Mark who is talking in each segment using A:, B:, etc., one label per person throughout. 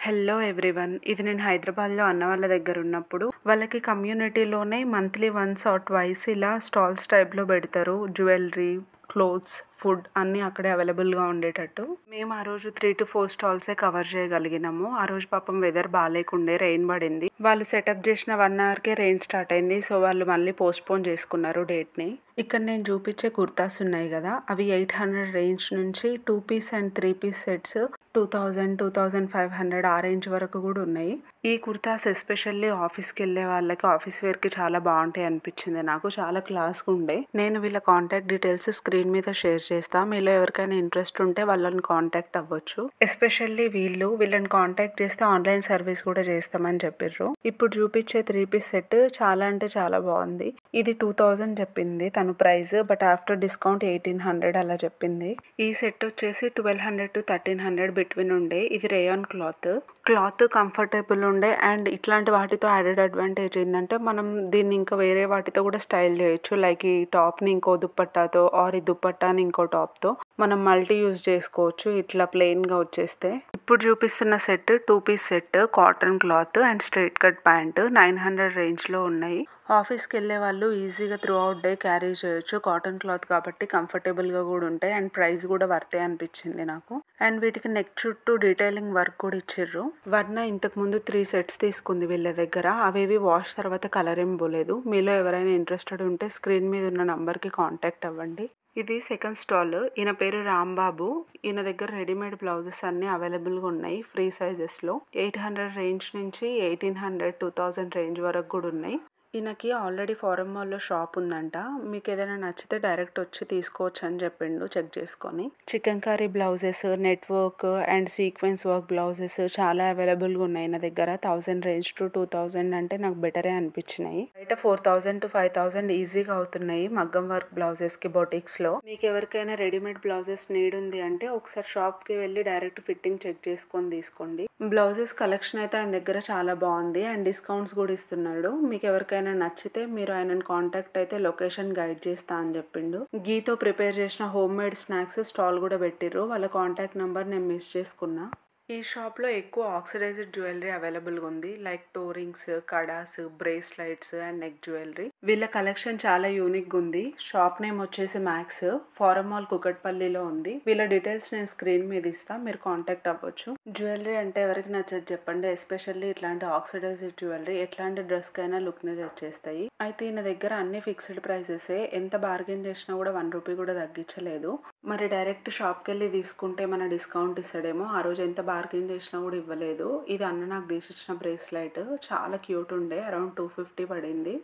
A: Hello everyone. ఇది నేను హైదరాబాద్లో అన్న వాళ్ళ దగ్గర ఉన్నప్పుడు వాళ్ళకి కమ్యూనిటీలోనే మంత్లీ వన్స్ ఆర్ ట్వైస్ ఇలా స్టాల్స్ టైప్లో పెడతారు. జ్యువెలరీ, క్లోత్స్, ఫుడ్ అన్నీ అక్కడే అవైలబుల్గా ఉండేటట్టు. మేము ఆ రోజు 3 to 4 స్టాల్సే కవర్ చేయగలిగినాము. ఆ రోజు పాపం వెదర్ బాగాలేకుండే, రెయిన్ పడింది. వాళ్ళు సెటప్ చేసిన 1 అవర్కే రెయిన్ స్టార్ట్ అయింది. సో వాళ్ళు మళ్ళీ పోస్ట్పోన్ చేసుకున్నారు డేట్ని. ఇక్కడ నేను చూపించే కుర్తాస్ ఉన్నాయి కదా, అవి 800 రేంజ్ నుంచి 2 పీస్ అండ్ 3 పీస్ సెట్స్ 2000, 2500 ఆ రేంజ్ వరకు కూడా ఉన్నాయి. ఈ కుర్తాస్ ఎస్పెషల్లీ ఆఫీస్కి వెళ్ళే వాళ్ళకి, ఆఫీస్ వేర్కి చాలా బాగుంటాయి అనిపించింది నాకు. చాలా క్లాస్గా ఉండే. నేను వీళ్ళ కాంటాక్ట్ డీటెయిల్స్ స్క్రీన్ మీద షేర్ చేస్తా. మీలో ఎవరికైనా ఇంట్రెస్ట్ ఉంటే వాళ్ళని కాంటాక్ట్ అవ్వచ్చు. ఎస్పెషల్లీ వీళ్ళని కాంటాక్ట్ చేస్తే ఆన్లైన్ సర్వీస్ కూడా చేస్తామని చెప్పిర్రు. ఇప్పుడు చూపించే 3 పీస్ సెట్ చాలా అంటే చాలా బాగుంది. ఇది 2000 చెప్పింది తను ప్రైస్, బట్ ఆఫ్టర్ డిస్కౌంట్ 1800 అలా చెప్పింది. ఈ సెట్ వచ్చేసి 1200 to 1300 బిట్వీన్ ఉండే. ఇది రేయాన్ క్లాత్ కంఫర్టబుల్ ఉండే. అండ్ ఇట్లాంటి వాటితో యాడెడ్ అడ్వాంటేజ్ ఏంటంటే మనం దీన్ని ఇంకా వేరే వాటితో కూడా స్టైల్ చేయొచ్చు. లైక్ ఈ టాప్ని ఇంకో దుప్పట్టాతో ఆర్ ఈ దుప్పట్టాని ఇంకో టాప్తో మనం మల్టీ యూజ్ చేసుకోవచ్చు. ఇట్లా ప్లెయిన్గా వచ్చేస్తే ఇప్పుడు చూపిస్తున్న set 2 piece set, cotton cloth and straight cut pant 900 రేంజ్లో ఉన్నాయి. ఆఫీస్కి వెళ్ళే వాళ్ళు ఈజీగా త్రూ అవుట్ డే క్యారీ చేయొచ్చు. కాటన్ క్లాత్ కాబట్టి కంఫర్టబుల్గా కూడా ఉంటాయి అండ్ ప్రైస్ కూడా వర్తే అనిపించింది నాకు. అండ్ వీటికి నెక్ చుట్టూ డీటెయిలింగ్ వర్క్ కూడా ఇచ్చిర్రు. వర్ణ ఇంతకుముందు 3 సెట్స్ తీసుకుంది వీళ్ళ దగ్గర. అవేవి వాష్ తర్వాత కలర్ ఏం పోలేదు. మీలో ఎవరైనా ఇంట్రెస్టెడ్ ఉంటే స్క్రీన్ మీద ఉన్న నంబర్కి కాంటాక్ట్ అవ్వండి. ఇది సెకండ్ స్టాల్. ఈయన పేరు రాంబాబు. ఈయన దగ్గర రెడీమేడ్ బ్లౌజెస్ అన్నీ అవైలబుల్గా ఉన్నాయి ఫ్రీ సైజెస్లో. 800 రేంజ్ నుంచి 1800, 2000 రేంజ్ వరకు కూడా ఉన్నాయి. ఈయనకి ఆల్రెడీ ఫారం మాల్లో షాప్ ఉందంట. మీకు ఏదైనా నచ్చితే డైరెక్ట్ వచ్చి తీసుకోవచ్చు అని చెప్పిండు చెక్ చేసుకొని. Chicken curry blouses, net work and sequence work blouses చాలా అవైలబుల్గా ఉన్నాయి నా దగ్గర. 1000 రేంజ్ టు 2000 అంటే నాకు బెటరే అనిపించినాయి. బయట 4000 to 5000 ఈజీగా అవుతున్నాయి మగ్గం వర్క్ బ్లౌజెస్కి బొటిక్స్లో. మీకు ఎవరికైనా రెడీమేడ్ బ్లౌజెస్ నీడ్ ఉంది అంటే ఒకసారి షాప్కి వెళ్ళి డైరెక్ట్ ఫిట్టింగ్ చెక్ చేసుకొని తీసుకోండి. బ్లౌజెస్ కలెక్షన్ అయితే ఆయన దగ్గర చాలా బాగుంది అండ్ డిస్కౌంట్స్ కూడా ఇస్తున్నాడు. మీకు ఎవరికైనా నచ్చితే మీరు ఆయనను కాంటాక్ట్ అయితే లొకేషన్ గైడ్ చేస్తా అని చెప్పిండు. గీతో ప్రిపేర్ చేసిన హోమ్ మేడ్ స్నాక్స్ స్టాల్ కూడా పెట్టిర్రు. వాళ్ళ కాంటాక్ట్ నెంబర్ నేను మిస్ చేసుకున్నా. ఈ షాప్లో ఎక్కువ ఆక్సిడైజ్డ్ జ్యువెలరీ అవైలబుల్గా ఉంది. లైక్ టో రింగ్స్, కడాస్, బ్రేస్లైట్స్ అండ్ నెక్ జ్యువెలరీ. వీళ్ళ కలెక్షన్ చాలా యూనిక్గా ఉంది. షాప్ నేమ్ వచ్చేసి మ్యాక్స్, ఫారం మాల్ కుకట్పల్లిలో ఉంది. వీళ్ళ డీటెయిల్స్ నేను స్క్రీన్ మీద ఇస్తా, మీరు కాంటాక్ట్ అవ్వచ్చు. జ్యువెలరీ అంటే ఎవరికి నచ్చదు చెప్పండి. ఎస్పెషల్లీ ఇట్లాంటి ఆక్సిడైజ్డ్ జ్యువెలరీ ఎట్లాంటి డ్రెస్కైనా లుక్ని తెచ్చేస్తాయి. అయితే ఈయన దగ్గర అన్ని ఫిక్స్డ్ ప్రైసెసే. ఎంత బార్గెన్ చేసినా కూడా 1 రూపీ కూడా తగ్గించలేదు. మరి డైరెక్ట్ షాప్కి వెళ్ళి తీసుకుంటే మన డిస్కౌంట్ ఇస్తాడేమో. ఆ రోజు ఎంత బార్గెన్ చేసినా కూడా ఇవ్వలేదు. ఇది అన్న నాకు తీసిచ్చిన బ్రేస్లైట్ చాలా క్యూట్ ఉండే. అరౌండ్ 250 పడింది.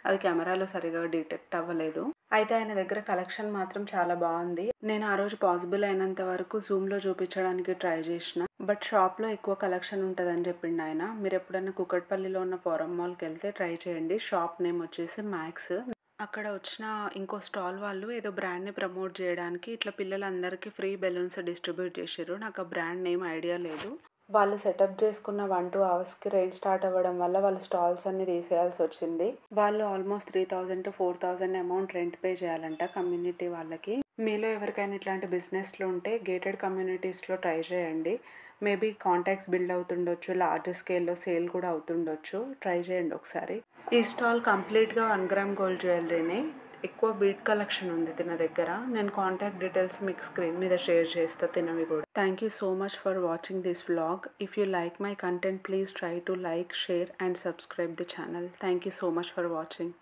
A: అది కెమెరాలో సరిగా డిటెక్ట్ అవ్వలేదు. అయితే ఆయన దగ్గర కలెక్షన్ మాత్రం చాలా బాగుంది. నేను ఆ రోజు పాసిబుల్ అయినంత వరకు జూమ్లో చూపించడానికి ట్రై చేసిన, బట్ షాప్లో ఎక్కువ కలెక్షన్ ఉంటుందని చెప్పిండు ఆయన. మీరు ఎప్పుడైనా కుకట్పల్లిలో ఉన్న ఫారం మాల్కి వెళ్తే ట్రై చేయండి. షాప్ నేమ్ వచ్చేసి మ్యాక్స్. అక్కడ వచ్చిన ఇంకో స్టాల్ వాళ్ళు ఏదో బ్రాండ్ని ప్రమోట్ చేయడానికి ఇట్లా పిల్లలందరికీ ఫ్రీ బెలూన్స్ డిస్ట్రిబ్యూట్ చేసారు. నాకు ఆ బ్రాండ్ నేమ్ ఐడియా లేదు. వాళ్ళు సెటప్ చేసుకున్న 1-2 అవర్స్కి రెయిన్ స్టార్ట్ అవ్వడం వల్ల వాళ్ళు స్టాల్స్ అన్ని తీసేయాల్సి వచ్చింది. వాళ్ళు almost 3000 to 4000 amount rent pay చేయాలంట కమ్యూనిటీ వాళ్ళకి. మీలో ఎవరికైనా ఇట్లాంటి బిజినెస్లు ఉంటే గేటెడ్ కమ్యూనిటీస్లో ట్రై చేయండి. మేబీ కాంటాక్ట్స్ బిల్డ్ అవుతుండొచ్చు, లార్జ్ స్కేల్లో సేల్ కూడా అవుతుండొచ్చు. ట్రై చేయండి ఒకసారి. ఈ స్టాల్ కంప్లీట్గా 1 గ్రామ్ గోల్డ్ జ్యువెలరీనే. ఎక్కువ బీట్ కలెక్షన్ ఉంది తిన దగ్గర. నేను కాంటాక్ట్ డీటెయిల్స్ మీకు స్క్రీన్ మీద షేర్ చేస్తా తినవి కూడా. Thank you so much for watching this vlog. If you like my content please try to like, share and subscribe the channel. Thank you so much for watching.